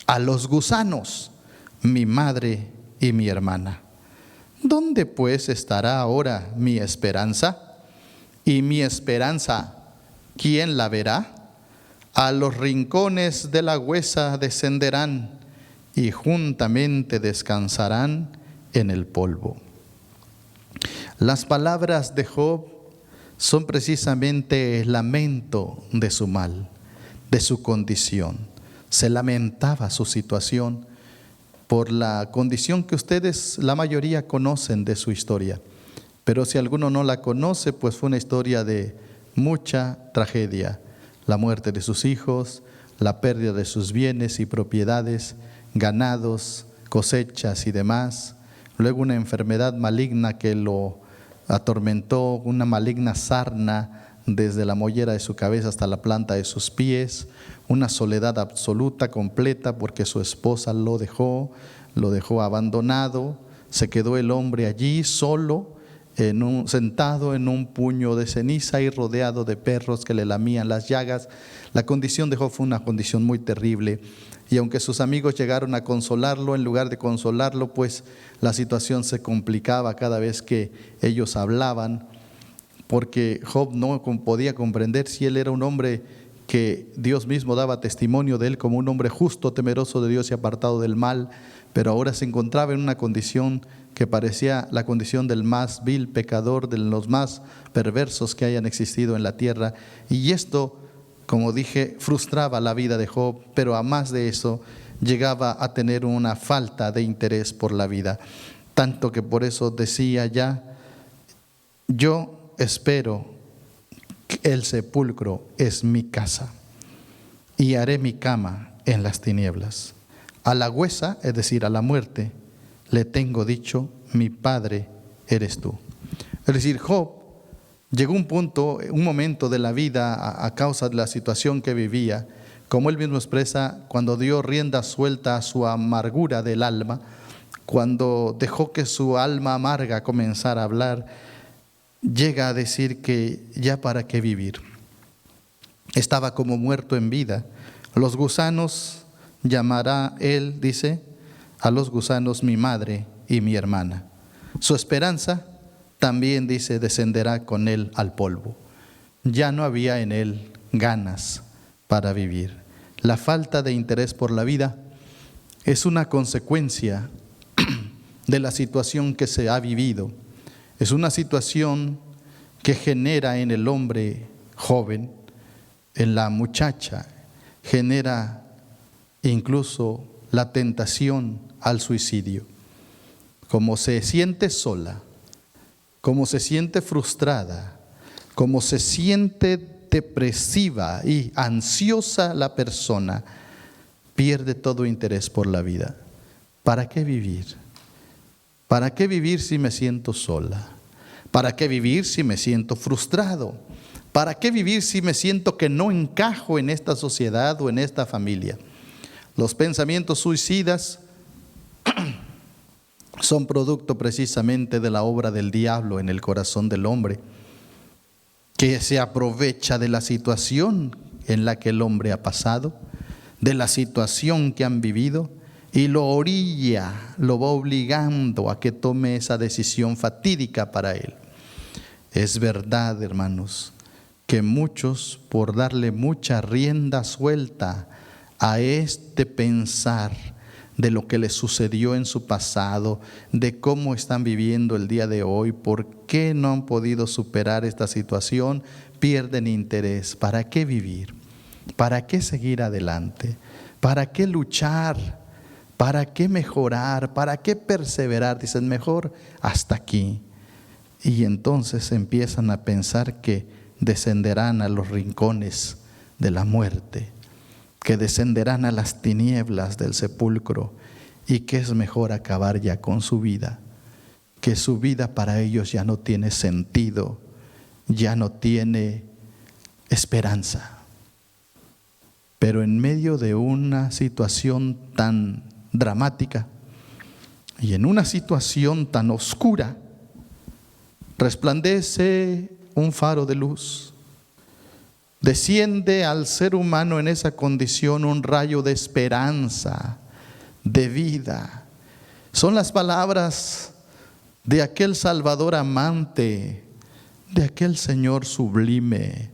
A los gusanos, mi madre y mi hermana. ¿Dónde pues estará ahora mi esperanza? Y mi esperanza, ¿quién la verá? A los rincones de la huesa descenderán y juntamente descansarán en el polvo. Las palabras de Job son precisamente el lamento de su mal, de su condición. Se lamentaba su situación por la condición que ustedes, la mayoría, conocen de su historia. Pero si alguno no la conoce, pues fue una historia de mucha tragedia. La muerte de sus hijos, la pérdida de sus bienes y propiedades, ganados, cosechas y demás. Luego una enfermedad maligna que lo atormentó, una maligna sarna desde la mollera de su cabeza hasta la planta de sus pies. Una soledad absoluta, completa, porque su esposa lo dejó abandonado. Se quedó el hombre allí solo, sentado en un puño de ceniza y rodeado de perros que le lamían las llagas. La condición de Job fue una condición muy terrible. Y aunque sus amigos llegaron a consolarlo, en lugar de consolarlo, pues la situación se complicaba cada vez que ellos hablaban, porque Job no podía comprender si él era un hombre que Dios mismo daba testimonio de él como un hombre justo, temeroso de Dios y apartado del mal, pero ahora se encontraba en una condición que parecía la condición del más vil pecador, de los más perversos que hayan existido en la tierra. Y esto, como dije, frustraba la vida de Job, pero a más de eso, llegaba a tener una falta de interés por la vida. Tanto que por eso decía ya, yo espero que el sepulcro es mi casa y haré mi cama en las tinieblas. A la huesa, es decir, a la muerte, le tengo dicho, mi padre eres tú. Es decir, Job llegó un momento de la vida a causa de la situación que vivía, como él mismo expresa, cuando dio rienda suelta a su amargura del alma, cuando dejó que su alma amarga comenzara a hablar, llega a decir que ya para qué vivir. Estaba como muerto en vida. Los gusanos llamará él, dice, a los gusanos mi madre y mi hermana. Su esperanza también, dice, descenderá con él al polvo. Ya no había en él ganas para vivir. La falta de interés por la vida es una consecuencia de la situación que se ha vivido. Es una situación que genera en el hombre joven, en la muchacha, genera incluso la tentación al suicidio. Como se siente sola, como se siente frustrada, como se siente depresiva y ansiosa la persona, pierde todo interés por la vida. ¿Para qué vivir? ¿Para qué vivir si me siento sola? ¿Para qué vivir si me siento frustrado? ¿Para qué vivir si me siento que no encajo en esta sociedad o en esta familia? Los pensamientos suicidas son producto precisamente de la obra del diablo en el corazón del hombre, que se aprovecha de la situación en la que el hombre ha pasado, de la situación que han vivido, y lo orilla, lo va obligando a que tome esa decisión fatídica para él. Es verdad, hermanos, que muchos, por darle mucha rienda suelta a este pensar de lo que les sucedió en su pasado, de cómo están viviendo el día de hoy, por qué no han podido superar esta situación, pierden interés. ¿Para qué vivir? ¿Para qué seguir adelante? ¿Para qué luchar? ¿Para qué mejorar? ¿Para qué perseverar? Dicen, mejor hasta aquí. Y entonces empiezan a pensar que descenderán a los rincones de la muerte, que descenderán a las tinieblas del sepulcro, y que es mejor acabar ya con su vida, que su vida para ellos ya no tiene sentido, ya no tiene esperanza. Pero en medio de una situación tan dramática y en una situación tan oscura, resplandece un faro de luz. Desciende al ser humano en esa condición un rayo de esperanza, de vida. Son las palabras de aquel Salvador amante, de aquel Señor sublime,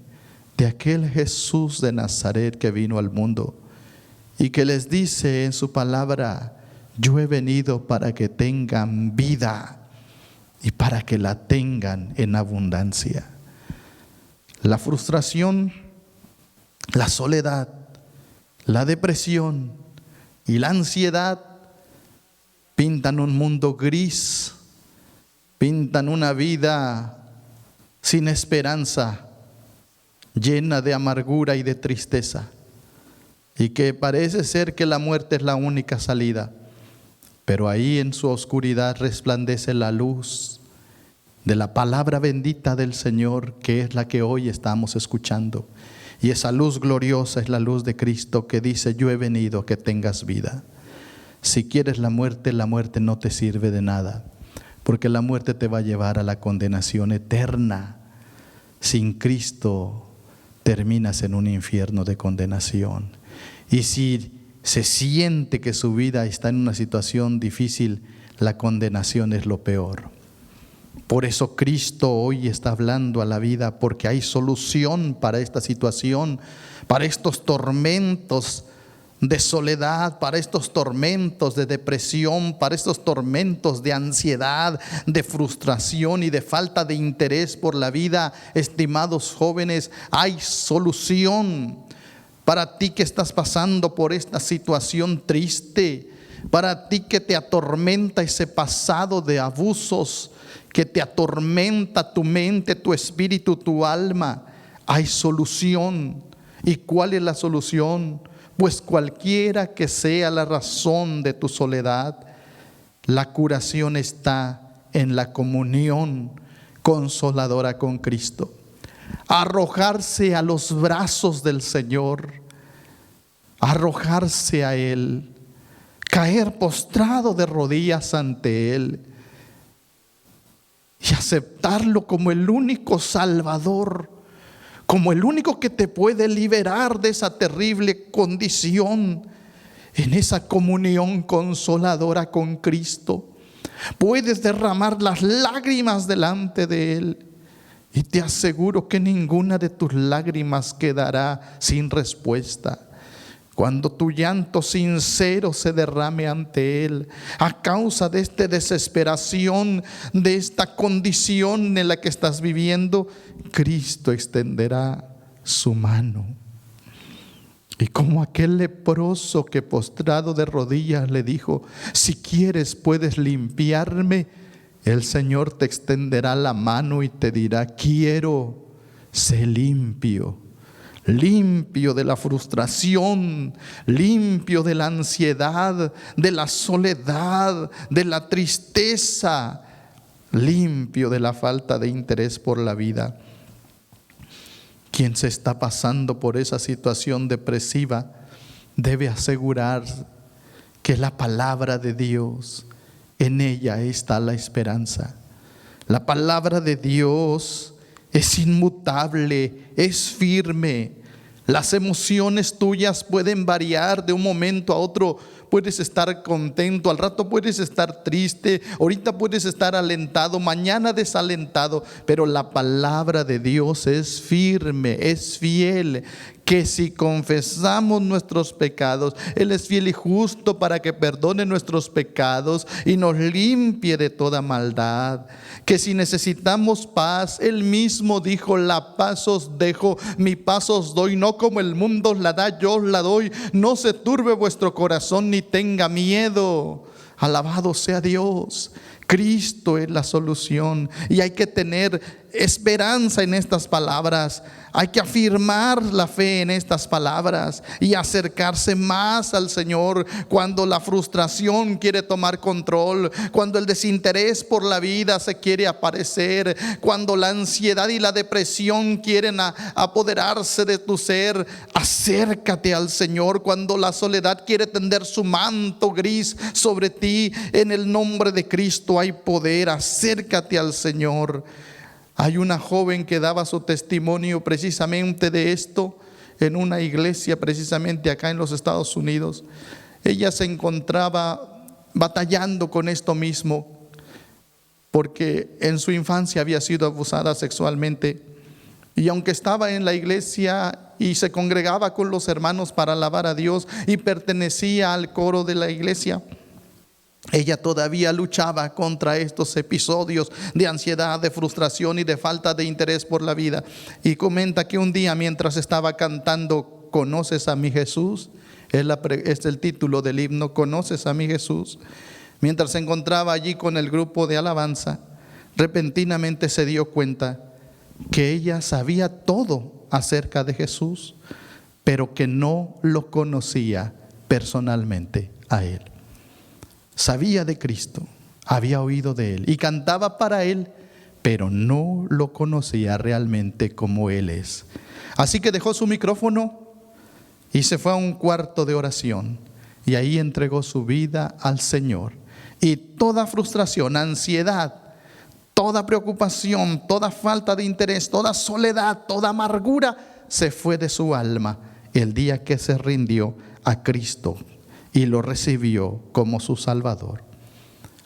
de aquel Jesús de Nazaret que vino al mundo y que les dice en su palabra: yo he venido para que tengan vida y para que la tengan en abundancia. La frustración, la soledad, la depresión y la ansiedad pintan un mundo gris, pintan una vida sin esperanza, llena de amargura y de tristeza, y que parece ser que la muerte es la única salida. Pero ahí en su oscuridad resplandece la luz de la palabra bendita del Señor, que es la que hoy estamos escuchando. Y esa luz gloriosa es la luz de Cristo, que dice: yo he venido a que tengas vida. Si quieres la muerte no te sirve de nada, porque la muerte te va a llevar a la condenación eterna. Sin Cristo terminas en un infierno de condenación. Y si se siente que su vida está en una situación difícil, la condenación es lo peor. Por eso Cristo hoy está hablando a la vida, porque hay solución para esta situación, para estos tormentos de soledad, para estos tormentos de depresión, para estos tormentos de ansiedad, de frustración y de falta de interés por la vida. Estimados jóvenes, hay solución. Para ti que estás pasando por esta situación triste, para ti que te atormenta ese pasado de abusos, que te atormenta tu mente, tu espíritu, tu alma, hay solución. ¿Y cuál es la solución? Pues cualquiera que sea la razón de tu soledad, la curación está en la comunión consoladora con Cristo. Arrojarse a los brazos del Señor, arrojarse a Él, caer postrado de rodillas ante Él y aceptarlo como el único Salvador, como el único que te puede liberar de esa terrible condición. En esa comunión consoladora con Cristo puedes derramar las lágrimas delante de Él, y te aseguro que ninguna de tus lágrimas quedará sin respuesta. Cuando tu llanto sincero se derrame ante Él, a causa de esta desesperación, de esta condición en la que estás viviendo, Cristo extenderá su mano. Y como aquel leproso que postrado de rodillas le dijo: si quieres puedes limpiarme, el Señor te extenderá la mano y te dirá: quiero, sé limpio. Limpio de la frustración, limpio de la ansiedad, de la soledad, de la tristeza, limpio de la falta de interés por la vida. Quien se está pasando por esa situación depresiva debe asegurar que la palabra de Dios, en ella está la esperanza. La palabra de Dios es inmutable, es firme. Las emociones tuyas pueden variar de un momento a otro. Puedes estar contento, al rato puedes estar triste, ahorita puedes estar alentado, mañana desalentado, pero la palabra de Dios es firme, es fiel, que si confesamos nuestros pecados, Él es fiel y justo para que perdone nuestros pecados y nos limpie de toda maldad. Que si necesitamos paz, Él mismo dijo: la paz os dejo, mi paz os doy, no como el mundo os la da, yo os la doy. No se turbe vuestro corazón ni tenga miedo. Alabado sea Dios. Cristo es la solución y hay que tener esperanza en estas palabras. Hay que afirmar la fe en estas palabras y acercarse más al Señor cuando la frustración quiere tomar control, cuando el desinterés por la vida se quiere aparecer, cuando la ansiedad y la depresión quieren apoderarse de tu ser. Acércate al Señor cuando la soledad quiere tender su manto gris sobre ti. En el nombre de Cristo hay poder. Acércate al Señor. Hay una joven que daba su testimonio precisamente de esto en una iglesia precisamente acá en los Estados Unidos. Ella se encontraba batallando con esto mismo porque en su infancia había sido abusada sexualmente, y aunque estaba en la iglesia y se congregaba con los hermanos para alabar a Dios y pertenecía al coro de la iglesia, ella todavía luchaba contra estos episodios de ansiedad, de frustración y de falta de interés por la vida. Y comenta que un día, mientras estaba cantando ¿Conoces a mi Jesús? Es el título del himno, ¿Conoces a mi Jesús? Mientras se encontraba allí con el grupo de alabanza, repentinamente se dio cuenta que ella sabía todo acerca de Jesús, pero que no lo conocía personalmente a Él. Sabía de Cristo, había oído de Él y cantaba para Él, pero no lo conocía realmente como Él es. Así que dejó su micrófono y se fue a un cuarto de oración y ahí entregó su vida al Señor. Y toda frustración, ansiedad, toda preocupación, toda falta de interés, toda soledad, toda amargura se fue de su alma el día que se rindió a Cristo y lo recibió como su Salvador.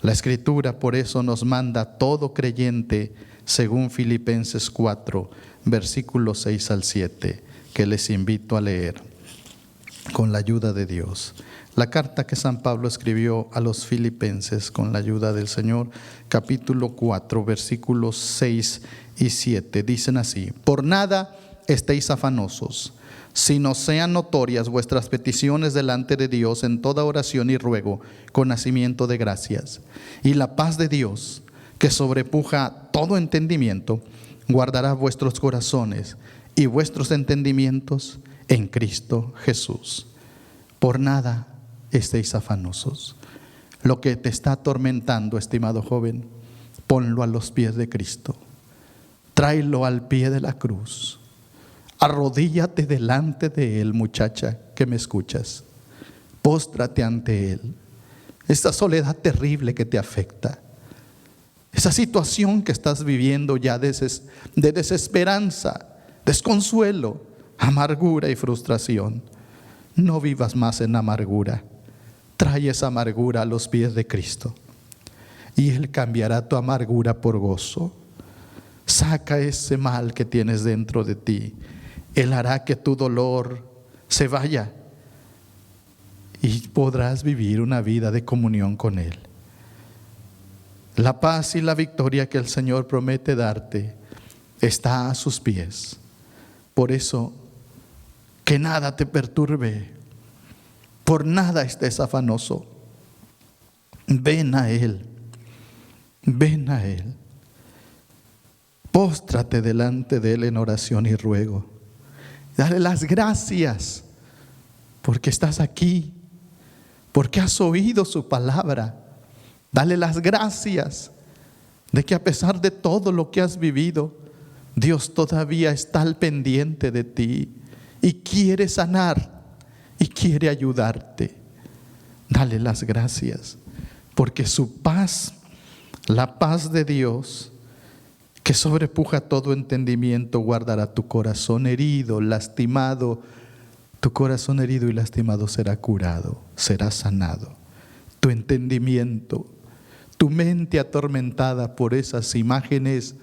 La Escritura por eso nos manda a todo creyente, según Filipenses 4, versículos 6 al 7, que les invito a leer con la ayuda de Dios. La carta que San Pablo escribió a los filipenses con la ayuda del Señor, capítulo 4, versículos 6 y 7, dicen así: por nada estéis afanosos, sino sean notorias vuestras peticiones delante de Dios en toda oración y ruego con nacimiento de gracias. Y la paz de Dios, que sobrepuja todo entendimiento, guardará vuestros corazones y vuestros entendimientos en Cristo Jesús. Por nada estéis afanosos. Lo que te está atormentando, estimado joven, ponlo a los pies de Cristo. Tráelo al pie de la cruz. Arrodíllate delante de Él, muchacha que me escuchas. Póstrate ante Él. Esta soledad terrible que te afecta, esa situación que estás viviendo ya de desesperanza, desconsuelo, amargura y frustración. No vivas más en amargura. Trae esa amargura a los pies de Cristo y Él cambiará tu amargura por gozo. Saca ese mal que tienes dentro de ti. Él hará que tu dolor se vaya y podrás vivir una vida de comunión con Él. La paz y la victoria que el Señor promete darte está a sus pies. Por eso Que nada te perturbe, por nada estés afanoso. Ven a Él, ven a Él. Póstrate delante de Él en oración y ruego. Dale las gracias porque estás aquí, porque has oído su palabra. Dale las gracias de que a pesar de todo lo que has vivido, Dios todavía está al pendiente de ti y quiere sanar y quiere ayudarte. Dale las gracias porque su paz, la paz de Dios, que sobrepuja todo entendimiento, guardará tu corazón herido, lastimado. Tu corazón herido y lastimado será curado, será sanado. Tu entendimiento, tu mente atormentada por esas imágenes,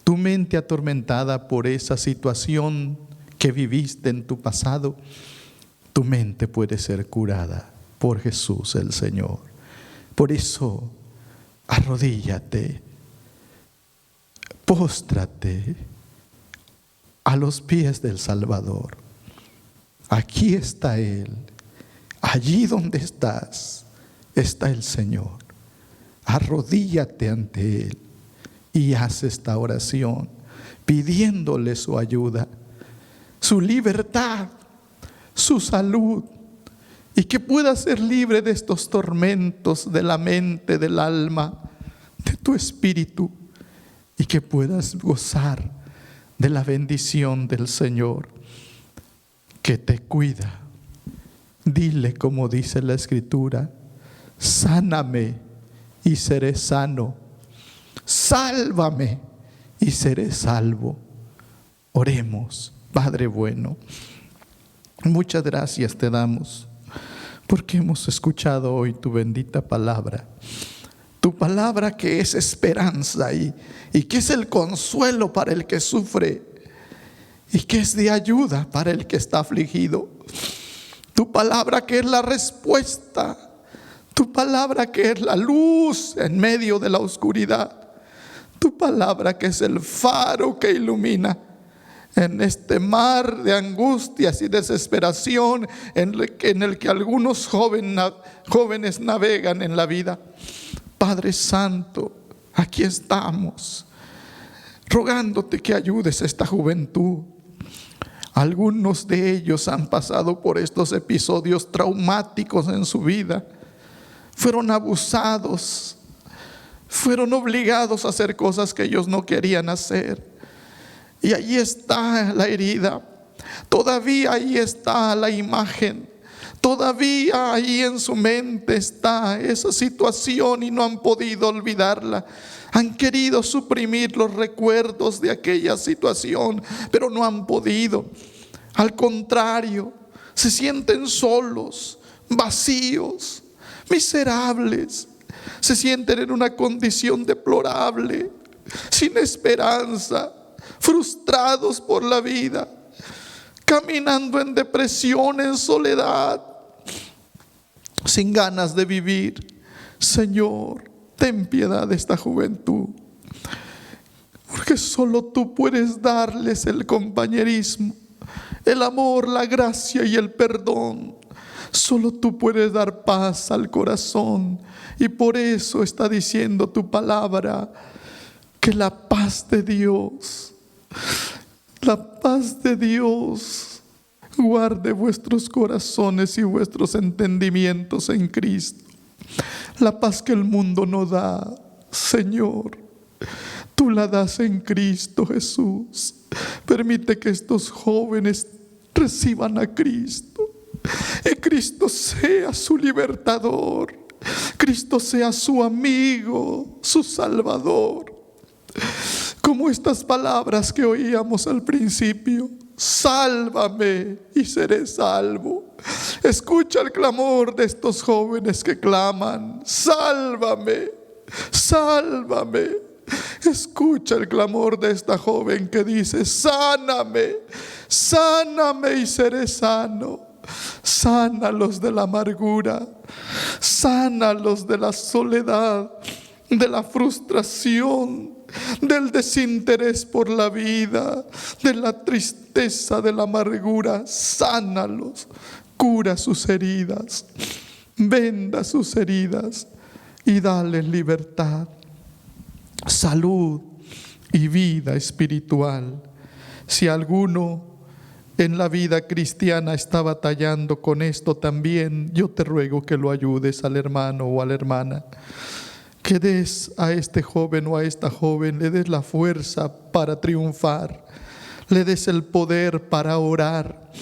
tu mente atormentada por esa situación que viviste en tu pasado, tu mente puede ser curada por Jesús el Señor. Por eso, arrodíllate, póstrate a los pies del Salvador. Aquí está Él. Allí donde estás, está el Señor. Arrodíllate ante Él y haz esta oración pidiéndole su ayuda, su libertad, su salud, y que puedas ser libre de estos tormentos de la mente, del alma, de tu espíritu, y que puedas gozar de la bendición del Señor que te cuida. Dile como dice la Escritura: sáname y seré sano, sálvame y seré salvo. Oremos. Padre bueno, muchas gracias te damos porque hemos escuchado hoy tu bendita palabra. Tu palabra que es esperanza y que es el consuelo para el que sufre y que es de ayuda para el que está afligido. Tu palabra que es la respuesta. Tu palabra que es la luz en medio de la oscuridad. Tu palabra que es el faro que ilumina en este mar de angustias y desesperación en el que algunos jóvenes navegan en la vida. Padre Santo, aquí estamos, rogándote que ayudes a esta juventud. Algunos de ellos han pasado por estos episodios traumáticos en su vida. Fueron abusados, fueron obligados a hacer cosas que ellos no querían hacer. Y ahí está la herida, todavía ahí está la imagen, todavía ahí en su mente está esa situación y no han podido olvidarla. Han querido suprimir los recuerdos de aquella situación, pero no han podido. Al contrario, se sienten solos, vacíos, miserables. Se sienten en una condición deplorable, sin esperanza, frustrados por la vida, caminando en depresión, en soledad, sin ganas de vivir. Señor, ten piedad de esta juventud, porque solo tú puedes darles el compañerismo, el amor, la gracia y el perdón. Solo tú puedes dar paz al corazón, y por eso está diciendo tu palabra que la paz de Dios guarde vuestros corazones y vuestros entendimientos en Cristo. La paz que el mundo no da, Señor, tú la das en Cristo Jesús. Permite que estos jóvenes reciban a Cristo y Cristo sea su libertador, Cristo sea su amigo, su salvador. Como estas palabras que oíamos al principio: sálvame y seré salvo. Escucha el clamor de estos jóvenes que claman: sálvame, sálvame. Escucha el clamor de esta joven que dice: sáname, sáname y seré sano. Sánalos de la amargura, sánalos de la soledad, de la frustración, del desinterés por la vida, de la tristeza, de la amargura. Sánalos, cura sus heridas, venda sus heridas y dales libertad, salud y vida espiritual. Si alguno en la vida cristiana está batallando con esto también, yo te ruego que lo ayudes al hermano o a la hermana. Que des a este joven o a esta joven, le des la fuerza para triunfar, le des el poder para orar,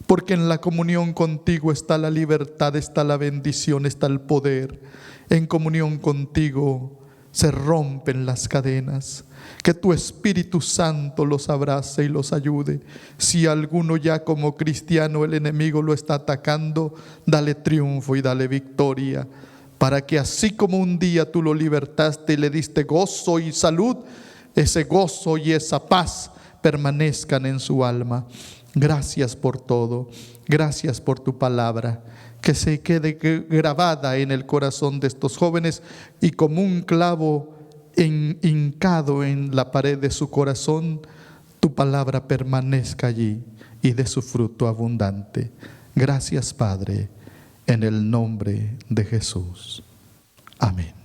porque en la comunión contigo está la libertad, está la bendición, está el poder. En comunión contigo se rompen las cadenas. Que tu Espíritu Santo los abrace y los ayude. Si alguno ya como cristiano el enemigo lo está atacando, dale triunfo y dale victoria, para que así como un día tú lo libertaste y le diste gozo y salud, ese gozo y esa paz permanezcan en su alma. Gracias por todo, gracias por tu palabra, que se quede grabada en el corazón de estos jóvenes y como un clavo hincado en la pared de su corazón, tu palabra permanezca allí y dé su fruto abundante. Gracias, Padre, en el nombre de Jesús. Amén.